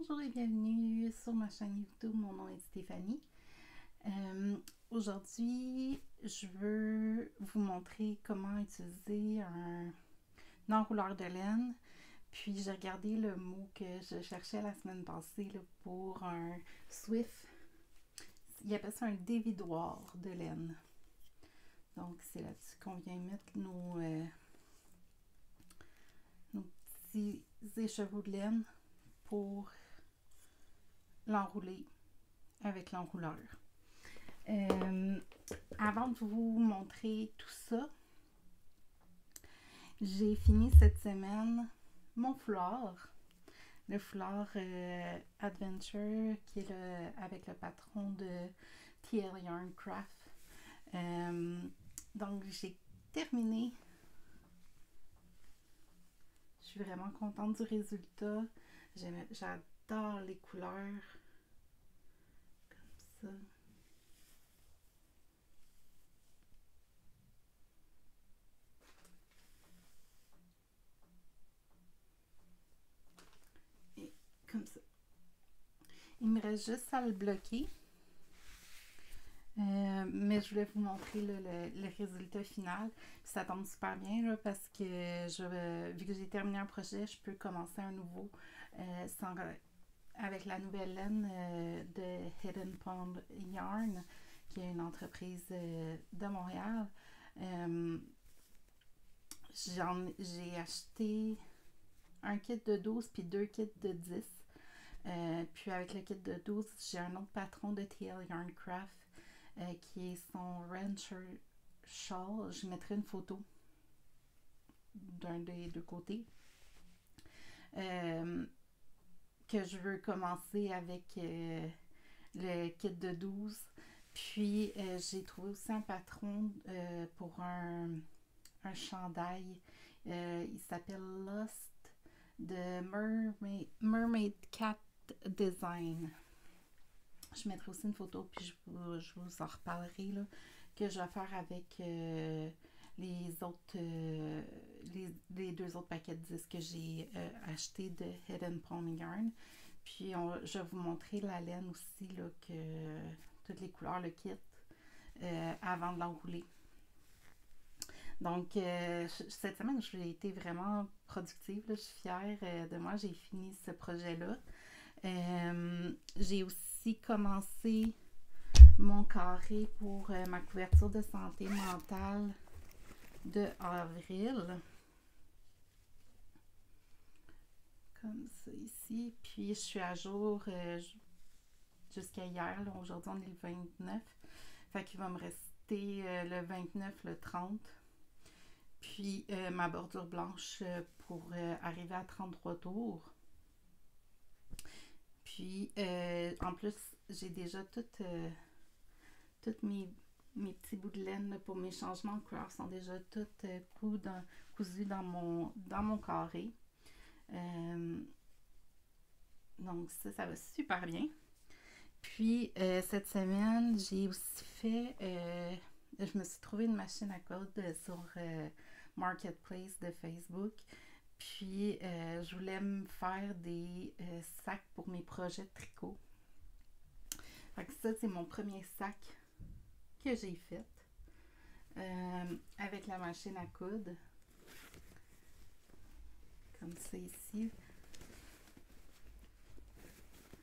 Bonjour et bienvenue sur ma chaîne YouTube. Mon nom est Stéphanie. Aujourd'hui, je veux vous montrer comment utiliser un enrouleur de laine. Puis j'ai regardé le mot que je cherchais la semaine passée là, pour un Swift. Il appelle ça un dévidoir de laine. Donc c'est là-dessus qu'on vient mettre nos petits écheveaux de laine pour l'enrouler avec l'enrouleur. Avant de vous montrer tout ça, j'ai fini cette semaine mon foulard, le foulard Adventure qui est avec le patron de TL Yarn Craft. Donc j'ai terminé. Je suis vraiment contente du résultat. J'adore les couleurs comme ça. Et comme ça. Il me reste juste à le bloquer. Mais je voulais vous montrer le résultat final. Puis ça tombe super bien là, parce que vu que j'ai terminé un projet, je peux commencer un nouveau avec la nouvelle laine de Hidden Pond Yarn, qui est une entreprise de Montréal. J'ai acheté un kit de 12 puis 2 kits de 10. Puis avec le kit de 12, j'ai un autre patron de TL Yarn Craft qui est son Rancher Shawl. Je mettrai une photo d'un des deux côtés. Que je veux commencer avec le kit de 12. Puis j'ai trouvé aussi un patron pour un chandail. Il s'appelle Lost de Mermaid Cat Design. Je mettrai aussi une photo, puis je vous en reparlerai là, que je vais faire avec les autres, les deux autres paquets de disques que j'ai achetés de Hidden Pond Yarn. Puis je vais vous montrer la laine aussi, là, que toutes les couleurs, le kit, avant de l'enrouler. Donc, cette semaine, j'ai été vraiment productive. Là, je suis fière de moi. J'ai fini ce projet-là. J'ai aussi commencé mon carré pour ma couverture de santé mentale de avril. Comme ça ici. Puis, je suis à jour jusqu'à hier. Aujourd'hui, on est le 29. Fait qu'il va me rester le 29, le 30. Puis ma bordure blanche pour arriver à 33 tours. Puis en plus, j'ai déjà toutes mes petits bouts de laine là, pour mes changements de couleur sont déjà toutes cousus dans mon carré. Donc ça va super bien. Puis cette semaine, j'ai aussi fait je me suis trouvé une machine à coudre sur Marketplace de Facebook. Puis je voulais me faire des sacs pour mes projets de tricot. Fait que ça, c'est mon premier sac que j'ai fait avec la machine à coudre. Comme ça ici.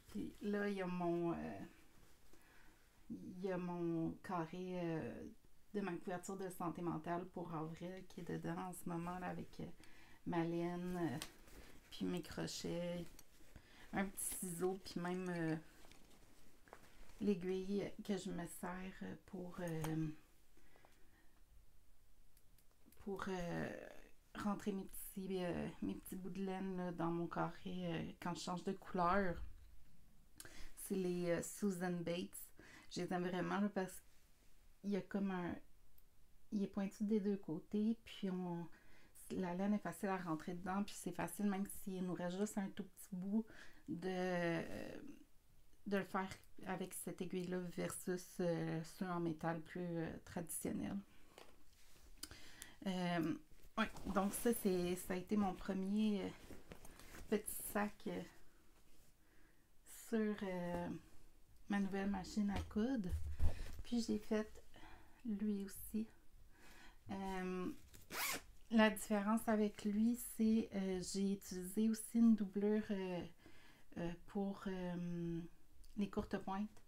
Puis là, il y a mon carré de ma couverture de santé mentale pour avril qui est dedans en ce moment là, avec ma laine, puis mes crochets, un petit ciseau, puis même l'aiguille que je me sers pour rentrer mes petits bouts de laine là, dans mon carré quand je change de couleur. C'est les Susan Bates. Je les aime vraiment là, parce qu'il y a comme il est pointu des deux côtés, puis la laine est facile à rentrer dedans, puis c'est facile même s'il nous reste juste un tout petit bout de le faire avec cette aiguille-là versus ceux en métal plus traditionnel. Ouais, donc ça a été mon premier petit sac sur ma nouvelle machine à coudre. Puis j'ai fait lui aussi. La différence avec lui, c'est j'ai utilisé aussi une doublure pour les courtes pointes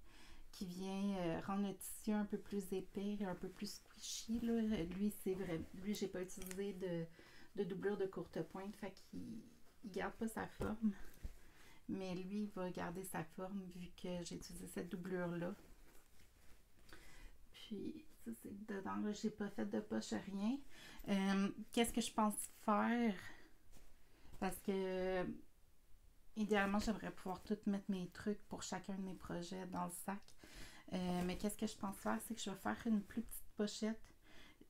qui vient rendre le tissu un peu plus épais, un peu plus squishy. Là. Lui, c'est vrai. Lui, j'ai pas utilisé de doublure de courte pointe, fait qu'il garde pas sa forme. Mais lui, il va garder sa forme vu que j'ai utilisé cette doublure-là. Puis, ça, c'est dedans. Là, j'ai pas fait de poche, rien. Qu'est-ce que je pense faire? Parce que, idéalement, j'aimerais pouvoir tout mettre mes trucs pour chacun de mes projets dans le sac. Mais qu'est-ce que je pense faire? C'est que je vais faire une plus petite pochette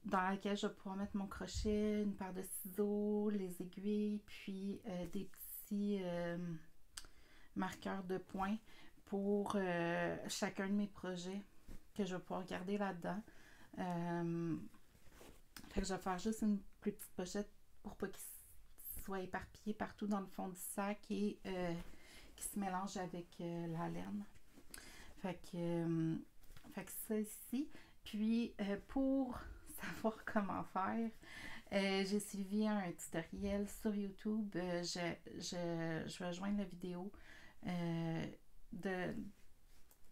dans laquelle je vais pouvoir mettre mon crochet, une paire de ciseaux, les aiguilles, puis des petits marqueurs de points pour chacun de mes projets que je vais pouvoir garder là-dedans. Fait que je vais faire juste une plus petite pochette pour pas qu'il soit éparpillé partout dans le fond du sac et qu'il se mélange avec la laine. Fait que ça ici. Puis pour savoir comment faire, j'ai suivi un tutoriel sur YouTube. Je vais joindre la vidéo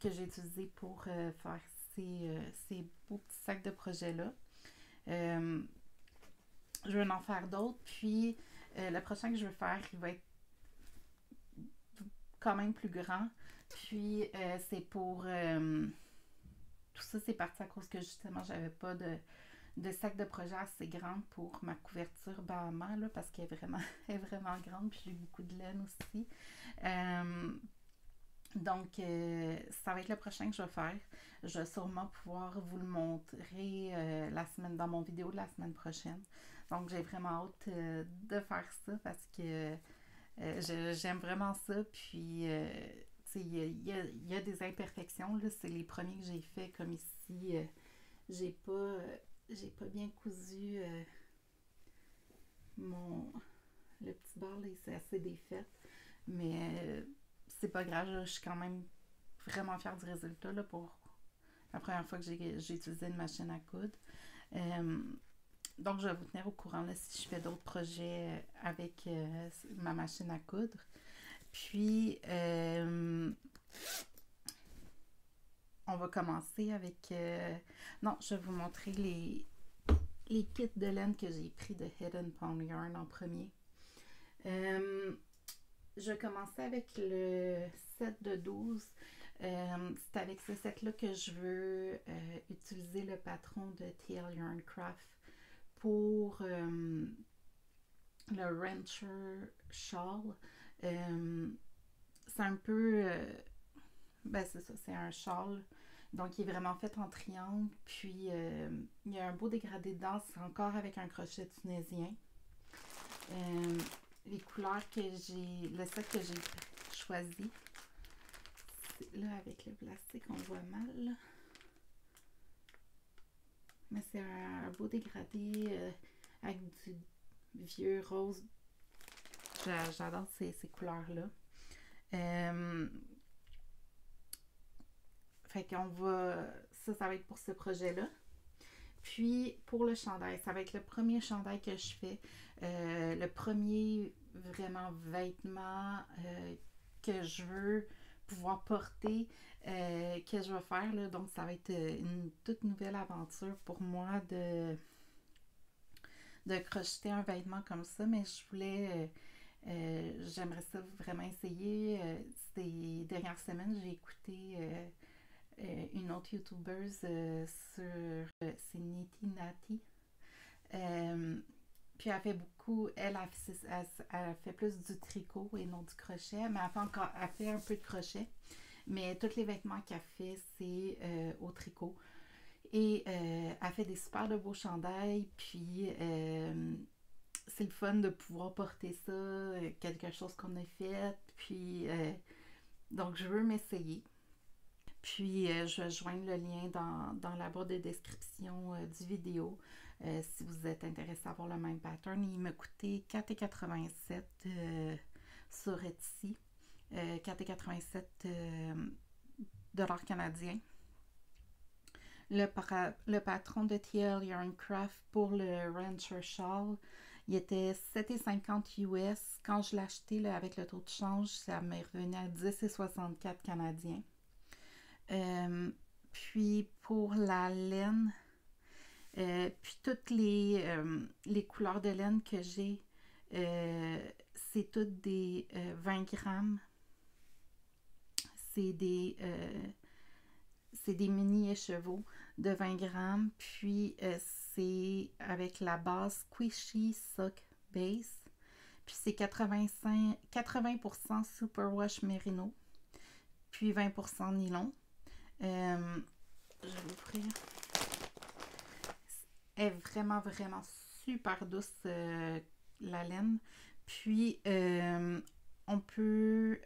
que j'ai utilisée pour faire ces beaux petits sacs de projet-là. Je vais en faire d'autres. Puis le prochain que je vais faire, il va être quand même plus grand. Puis c'est pour... tout ça, c'est parti à cause que justement, j'avais pas de sac de projet assez grand pour ma couverture Bahama, là, parce qu'elle est vraiment grande, puis j'ai beaucoup de laine aussi. Donc, ça va être le prochain que je vais faire. Je vais sûrement pouvoir vous le montrer dans mon vidéo de la semaine prochaine. Donc, j'ai vraiment hâte de faire ça parce que j'aime vraiment ça. Puis, il y a des imperfections. Là, c'est les premiers que j'ai fait comme ici. J'ai pas bien cousu le petit bord, là, c'est assez défait. Mais c'est pas grave, je suis quand même vraiment fière du résultat là, pour la première fois que j'ai utilisé une machine à coudre. Donc, je vais vous tenir au courant là, si je fais d'autres projets avec ma machine à coudre. Puis, on va commencer avec... non, je vais vous montrer les kits de laine que j'ai pris de Head & Pound Yarn en premier. Je vais commencer avec le set de 12. C'est avec ce set-là que je veux utiliser le patron de TL Yarn Craft pour le Rancher Shawl. C'est un peu... c'est ça, c'est un shawl. Donc, il est vraiment fait en triangle. Puis, il y a un beau dégradé dedans. C'est encore avec un crochet tunisien. Les couleurs que j'ai... Le set que j'ai choisi. Là, avec le plastique, on voit mal. Là. Mais c'est un beau dégradé avec du vieux rose. J'adore ces couleurs-là. Fait qu'on va... Ça va être pour ce projet-là. Puis, pour le chandail, ça va être le premier chandail que je fais. Le premier vraiment vêtement que je veux pouvoir porter, que je vais faire. Là. Donc, ça va être une toute nouvelle aventure pour moi de crocheter un vêtement comme ça. Mais je voulais... j'aimerais ça vraiment essayer. Ces dernières semaines, j'ai écouté... une autre youtubeuse c'est Niti Nati. Puis elle fait beaucoup, elle fait plus du tricot et non du crochet, mais elle fait un peu de crochet. Mais tous les vêtements qu'elle fait, c'est au tricot. Et elle fait des super de beaux chandails, puis c'est le fun de pouvoir porter ça, quelque chose qu'on a fait. Puis donc je veux m'essayer. Puis, je vais joindre le lien dans la barre de description du vidéo si vous êtes intéressé à voir le même pattern. Il m'a coûté 4,87 sur Etsy. 4,87 dollars canadiens. Le patron de TL Yarncraft pour le Rancher Shawl, il était 7,50 US. Quand je l'ai acheté avec le taux de change, ça m'est revenu à 10,64 canadiens. Puis pour la laine, puis toutes les couleurs de laine que j'ai, c'est toutes des 20 grammes. C'est des mini écheveaux de 20 grammes. Puis c'est avec la base Squishy Sock Base. Puis c'est 80% Superwash Merino. Puis 20% nylon. Je vais l'ouvrir. Elle est vraiment, vraiment super douce, la laine. Puis, on peut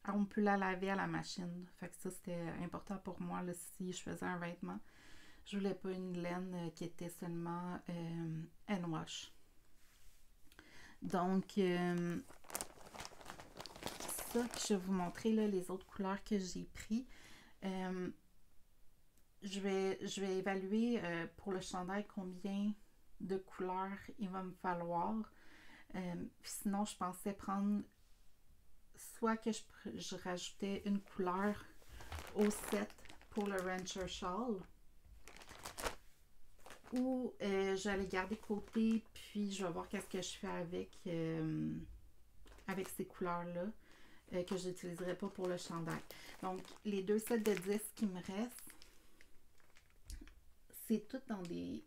on peut la laver à la machine. Fait que ça, c'était important pour moi là, si je faisais un vêtement. Je voulais pas une laine qui était seulement hand wash. Donc, ça que je vais vous montrer, là, les autres couleurs que j'ai pris. Je vais évaluer pour le chandail combien de couleurs il va me falloir. Sinon, je pensais prendre soit que je rajoutais une couleur au set pour le Rancher Shawl, ou j'allais garder de côté, puis je vais voir qu'est-ce que je fais avec ces couleurs-là que je n'utiliserai pas pour le chandail. Donc, les deux sets de 10 qui me restent, c'est tout dans des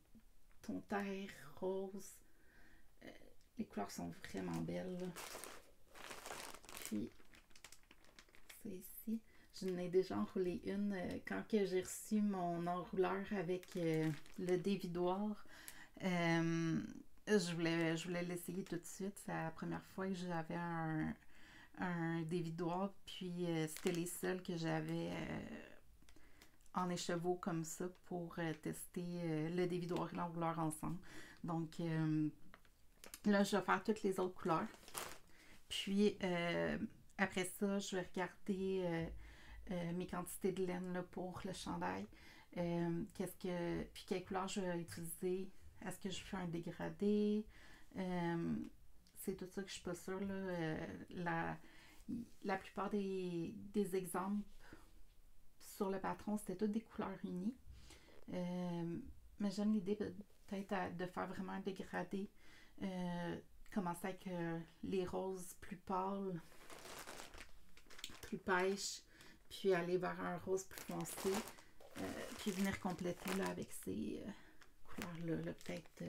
tons terre, rose. Les couleurs sont vraiment belles. Là. Puis, c'est ici. Je n'ai déjà enroulé une quand que j'ai reçu mon enrouleur avec le dévidoir. Je voulais l'essayer tout de suite. C'est la première fois que j'avais un dévidoir. Puis, c'était les seuls que j'avais en écheveau comme ça pour tester le dévidoir et l'enrouleur ensemble. Donc, là, je vais faire toutes les autres couleurs. Puis, après ça, je vais regarder mes quantités de laine là, pour le chandail. Puis, quelle couleur je vais utiliser. Est-ce que je fais un dégradé? C'est tout ça que je suis pas sûre. Là. La plupart des exemples sur le patron, c'était toutes des couleurs unies. Mais j'aime l'idée peut-être de faire vraiment un dégradé. Commencer avec les roses plus pâles, plus pêches, puis aller vers un rose plus foncé, puis venir compléter là, avec ces couleurs-là. Là, peut-être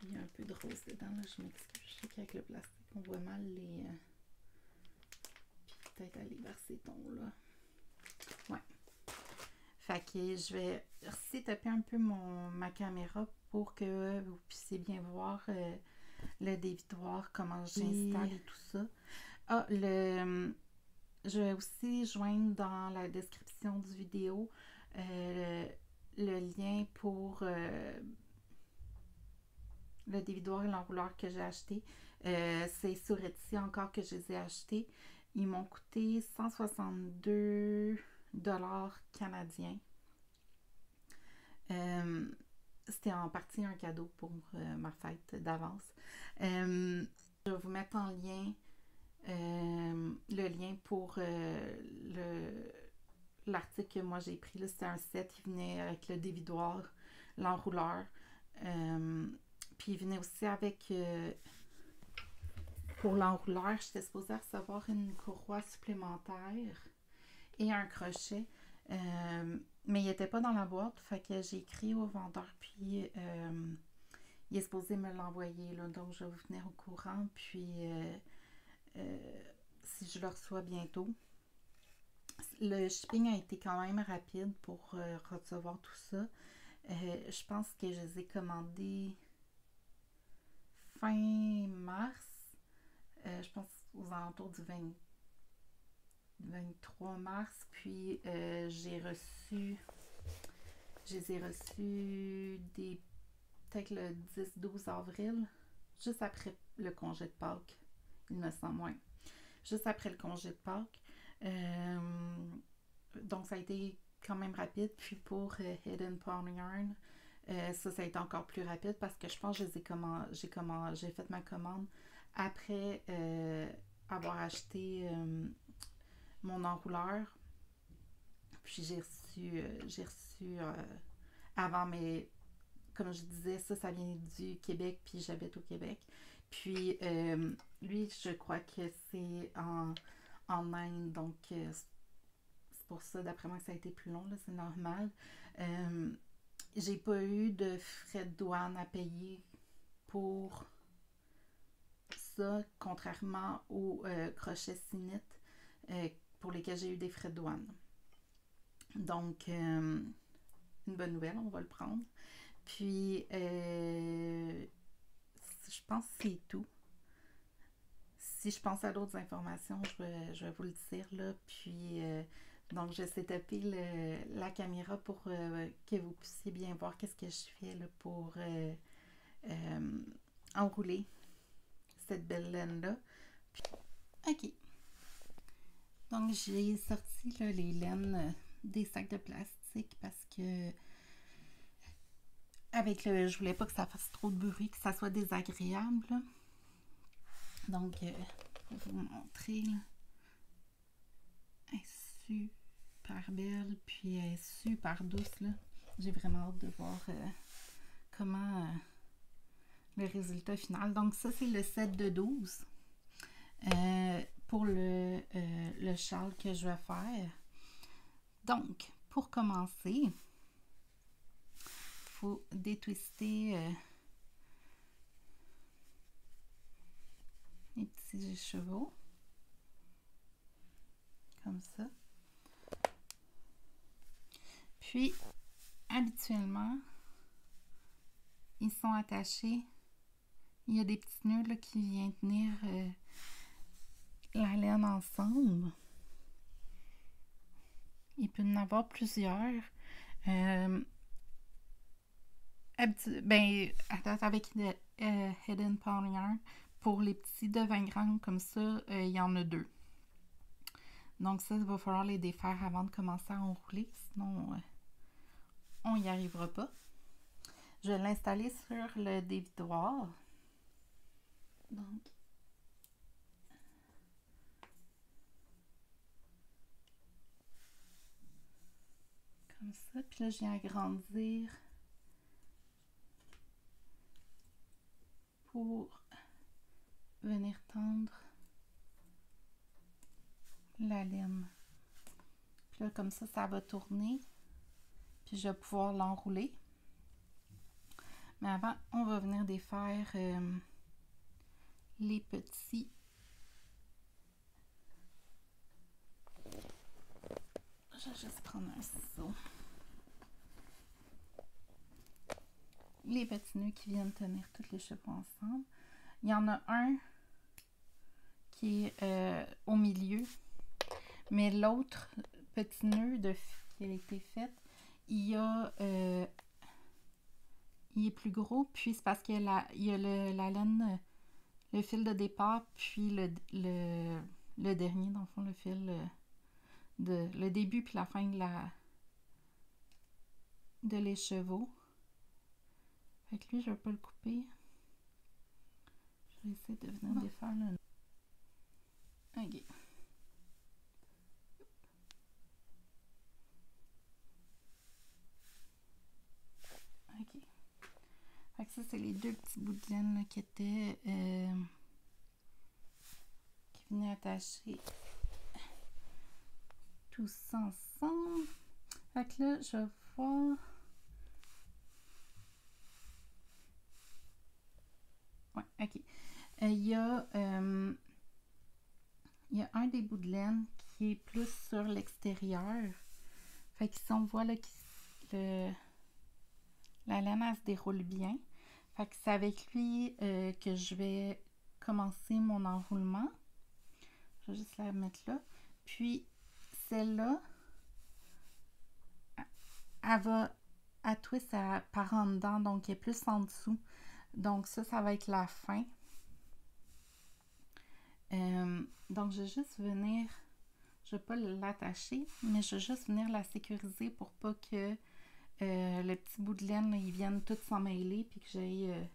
il y a un peu de rose dedans. Là, je m'excuse, je sais qu'avec le plastique, on voit mal les... puis peut-être aller vers ces tons-là. Ouais. Fait que je vais setuper un peu ma caméra pour que vous puissiez bien voir le dévidoir, comment j'installe et tout ça. Je vais aussi joindre dans la description du vidéo le lien pour le dévidoir et l'enrouleur que j'ai acheté. C'est sur Etsy encore que je les ai achetés. Ils m'ont coûté 162 $ canadiens. C'était en partie un cadeau pour ma fête d'avance. Je vais vous mettre en lien le lien pour l'article que moi j'ai pris. C'était un set, il venait avec le dévidoir, l'enrouleur. Puis il venait aussi avec... pour l'enrouleur, j'étais supposée recevoir une courroie supplémentaire et un crochet. Mais il n'était pas dans la boîte, fait que j'ai écrit au vendeur, puis il est supposé me l'envoyer, là, donc je vais vous tenir au courant, puis si je le reçois bientôt. Le shipping a été quand même rapide pour recevoir tout ça. Je pense que je les ai commandés fin mars, je pense aux alentours du 23 mars, puis je les ai reçus peut-être le 10-12 avril, juste après le congé de Pâques. il me semble, ouais. Juste après le congé de Pâques. Donc, ça a été quand même rapide. Puis pour Hidden Pawn Yarn, ça a été encore plus rapide parce que je pense que j'ai fait ma commande après avoir acheté mon enrouleur. Puis j'ai reçu avant, mais comme je disais, ça vient du Québec, puis j'habite au Québec. Puis lui, je crois que c'est en Inde, donc c'est pour ça, d'après moi, que ça a été plus long, là, c'est normal. Euh, j'ai pas eu de frais de douane à payer pour ça, contrairement aux crochets Sinit pour lesquels j'ai eu des frais de douane. Donc, une bonne nouvelle, on va le prendre. Puis, je pense que c'est tout. Si je pense à d'autres informations, je vais vous le dire là. Puis, donc, je sais taper la caméra pour que vous puissiez bien voir qu'est-ce que je fais là, pour enrouler cette belle laine-là. Puis, OK. Donc, j'ai sorti là, les laines des sacs de plastique parce que je voulais pas que ça fasse trop de bruit, que ça soit désagréable. Là. Donc, je vais vous montrer. Là. Elle est super belle, puis elle est super douce. Là. J'ai vraiment hâte de voir comment le résultat final. Donc, ça, c'est le set de 12 pour le châle que je vais faire. Donc, pour commencer, il faut détwister les petits chevaux. Comme ça. Puis, habituellement, ils sont attachés. Il y a des petits nœuds là, qui viennent tenir la laine ensemble. Il peut y en avoir plusieurs. Avec Hidden Pawn Yarn, pour les petits de 20 grammes comme ça, il y en a 2. Donc ça, il va falloir les défaire avant de commencer à enrouler, sinon on n'y arrivera pas. Je vais l'installer sur le dévidoir. Donc, comme ça. Puis là, je viens agrandir pour venir tendre la laine. Puis là, comme ça va tourner. Puis je vais pouvoir l'enrouler. Mais avant, on va venir défaire les petits. Je vais juste prendre un ciseau. Les petits nœuds qui viennent tenir tous les chevaux ensemble. Il y en a un qui est au milieu. Mais l'autre petit nœud qui a été fait, il est plus gros, puis c'est parce qu'il y a la laine, le fil de départ, puis le dernier, dans le fond, le fil le début puis la fin de l'écheveau. Fait que lui, je vais pas le couper. Je vais essayer de venir défaire le... Ok. Ok. Fait que ça, c'est les deux petits bouts de laine là, qui venaient attacher tout ça ensemble. Fait que là, je vais voir... Ouais, ok. Il y a un des bouts de laine qui est plus sur l'extérieur. Fait qu'ici, on voit là, la laine, elle se déroule bien. Fait que c'est avec lui que je vais commencer mon enroulement. Je vais juste la mettre là. Puis, celle-là, elle va twist par en dedans, donc elle est plus en dessous. Donc ça va être la fin. Donc, je vais juste venir, je ne vais pas l'attacher, mais je vais juste venir la sécuriser pour pas que le petit bout de laine, là, il vienne tout s'emmêler puis que j'aie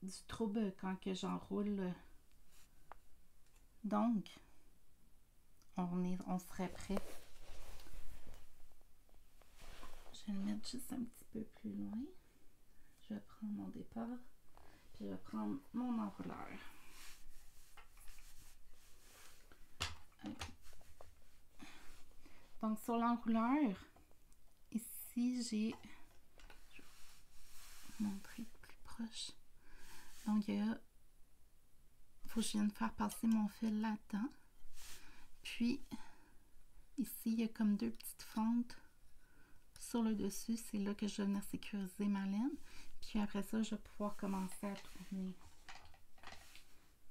du trouble quand que j'enroule. Donc, on serait prêt. Je vais le mettre juste un petit peu plus loin. Je vais prendre mon départ, puis je vais prendre mon enrouleur. Donc, sur l'enrouleur, ici, j'ai... Je vais vous montrer plus proche. Donc, il faut que je vienne faire passer mon fil là-dedans. Puis, ici, il y a comme deux petites fentes sur le dessus. C'est là que je vais venir sécuriser ma laine. Puis après ça, je vais pouvoir commencer à tourner.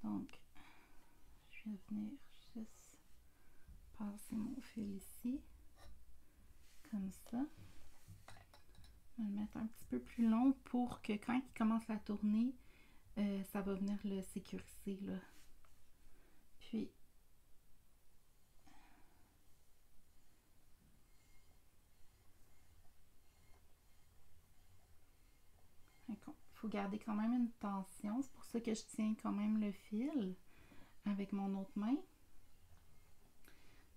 Donc, je vais venir juste passer mon fil ici. Comme ça. Je vais le mettre un petit peu plus long pour que quand il commence à tourner, ça va venir le sécuriser là. Puis il faut garder quand même une tension. C'est pour ça que je tiens quand même le fil avec mon autre main.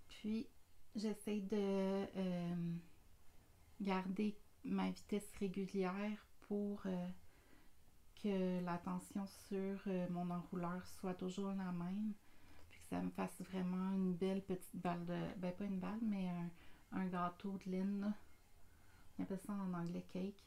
Puis j'essaie de garder ma vitesse régulière pour que la tension sur mon enrouleur soit toujours la même, puis que ça me fasse vraiment une belle petite balle de... Ben pas une balle, mais un gâteau de laine, là. On appelle ça en anglais cake.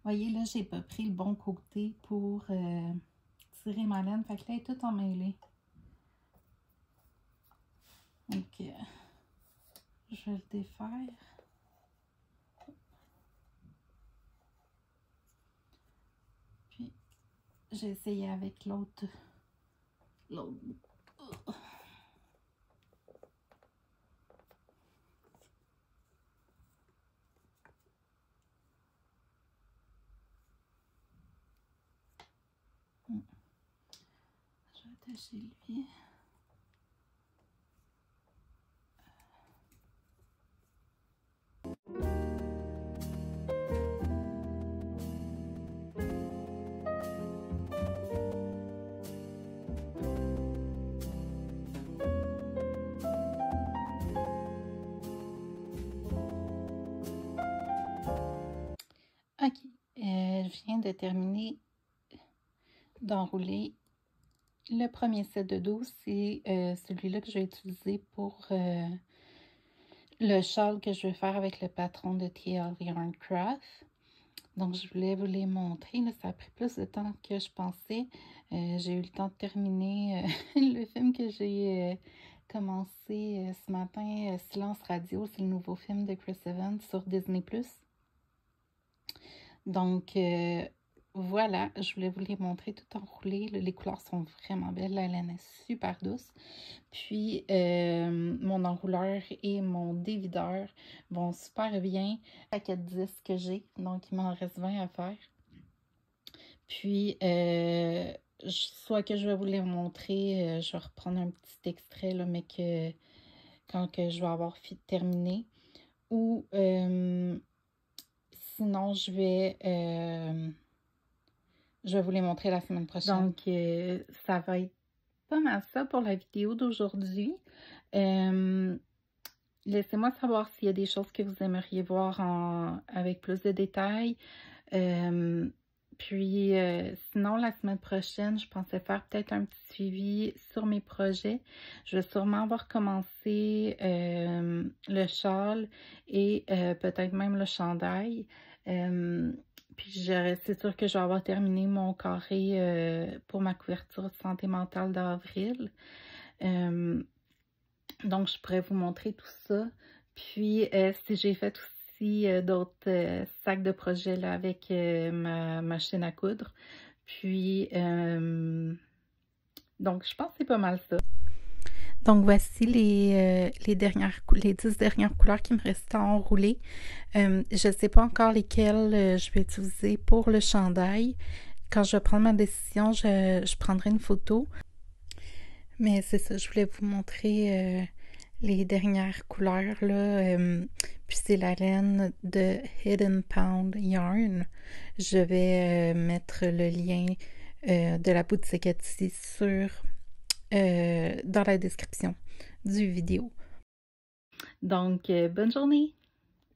Voyez, là, j'ai pas pris le bon côté pour tirer ma laine. Fait que là, elle est toute emmêlée. Donc, je vais le défaire. Puis, j'ai essayé avec l'autre. Je vais attacher lui. Ok, je viens de terminer d'enrouler le premier set de 12. C'est celui-là que je vais utiliser pour le châle que je vais faire avec le patron de TL Yarn Craft. Donc, je voulais vous les montrer. Là, ça a pris plus de temps que je pensais. J'ai eu le temps de terminer le film que j'ai commencé ce matin, Silence Radio. C'est le nouveau film de Chris Evans sur Disney+. Donc, voilà, je voulais vous les montrer tout enroulé. Les couleurs sont vraiment belles. La laine est super douce. Puis, mon enrouleur et mon dévideur vont super bien. Paquet de 10 que j'ai, donc il m'en reste 20 à faire. Puis, soit que je vais vous les montrer, je vais reprendre un petit extrait, là, mais que quand que je vais avoir terminé. Ou sinon, je vais vous les montrer la semaine prochaine. Donc, ça va être pas mal ça pour la vidéo d'aujourd'hui. Laissez-moi savoir s'il y a des choses que vous aimeriez voir avec plus de détails. Puis, sinon, la semaine prochaine, je pensais faire peut-être un petit suivi sur mes projets. Je vais sûrement avoir commencé le châle et peut-être même le chandail. Puis, c'est sûr que je vais avoir terminé mon carré pour ma couverture de santé mentale d'avril. Donc, je pourrais vous montrer tout ça. Puis, si j'ai fait aussi d'autres sacs de projet là, avec ma machine à coudre. Puis, donc, je pense que c'est pas mal ça. Donc, voici les 10 dernières couleurs qui me restaient à enrouler. Je ne sais pas encore lesquelles je vais utiliser pour le chandail. Quand je vais prendre ma décision, je prendrai une photo. Mais c'est ça, je voulais vous montrer les dernières couleurs, là. Puis c'est la laine de Hidden Pound Yarn. Je vais mettre le lien de la boutique Etsy dans la description du vidéo. Donc, bonne journée!